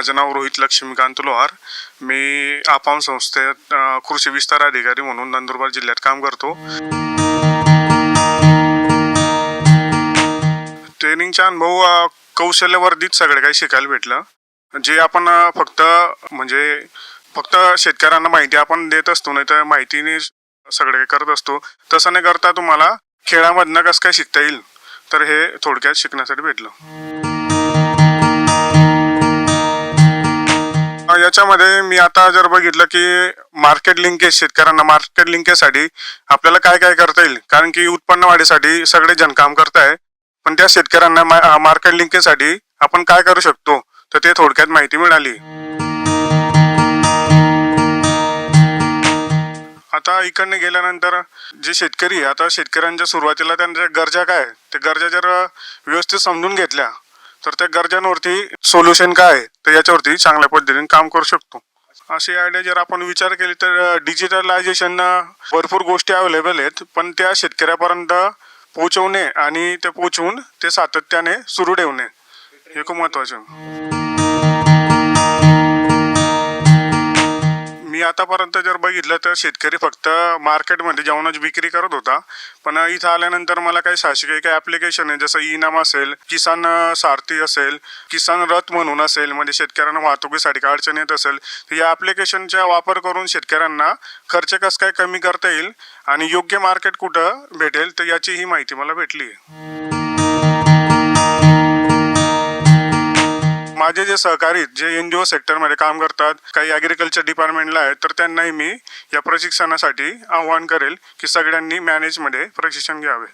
माझं नाव रोहित लक्ष्मीकांत लोहार. मी आपाम संस्थेत कृषी विस्तार अधिकारी म्हणून नंदुरबार जिल्ह्यात काम करतो. ट्रेनिंगचा अनुभव कौशल्यवर्धित सगळं काही शिकायला भेटलं. जे आपण फक्त शेतकऱ्यांना माहिती आपण देत असतो, नाही तर माहितीने सगळं काही करत असतो, तसं न करता तुम्हाला खेळामधनं कसं काय शिकता येईल, तर हे थोडक्यात शिकण्यासाठी भेटलं. याच्यामध्ये मी आता जर बघितलं की मार्केट लिंकेज, शेतकऱ्यांना मार्केट लिंकेजसाठी आपल्याला काय काय करता येईल, कारण की उत्पन्न वाढीसाठी सगळे जण काम करताय, पण त्या शेतकऱ्यांना मार्केट लिंकेजसाठी आपण काय करू शकतो, तर ते थोडक्यात माहिती मिळाली. आता इकडनं गेल्यानंतर जे शेतकरी, आता शेतकऱ्यांच्या सुरुवातीला त्यांच्या गरजा काय, ते गरजा जर व्यवस्थित समजून घेतल्या तर त्या गरजांवरती सोल्युशन काय, तर याच्यावरती चांगल्या पद्धतीने काम करू शकतो. अशी आयडिया जर आपण विचार केली तर डिजिटलायझेशन भरपूर गोष्टी अवेलेबल आहेत, पण त्या शेतकऱ्यापर्यंत पोहोचवणे आणि ते पोहोचवून ते सातत्याने सुरू ठेवणे हे खूप महत्त्वाचं. मी आतापर्यंत जर बघितलं तर शेतकरी फक्त मार्केटमध्ये जेवणाची विक्री करत होता, पण इथं आल्यानंतर मला काही शासकीय काही ॲप्लिकेशन आहे, जसं ई-नाम असेल, किसान सारथी असेल, किसान रथ म्हणून असेल, म्हणजे शेतकऱ्यांना वाहतुकीसाठी काय अडचण येत असेल तर या ॲप्लिकेशनचा वापर करून शेतकऱ्यांना खर्च कसं काय कमी करता येईल आणि योग्य मार्केट कुठं भेटेल, तर याची ही माहिती मला भेटली. माझे जे सहकारी जे NGO सेक्टरमध्ये काम करतात, काही ॲग्रिकल्चर डिपार्टमेंटला आहेत, तर त्यांनाही मी या प्रशिक्षणासाठी आवाहन करेल की सगळ्यांनी मॅनेजमध्ये प्रशिक्षण घ्यावे.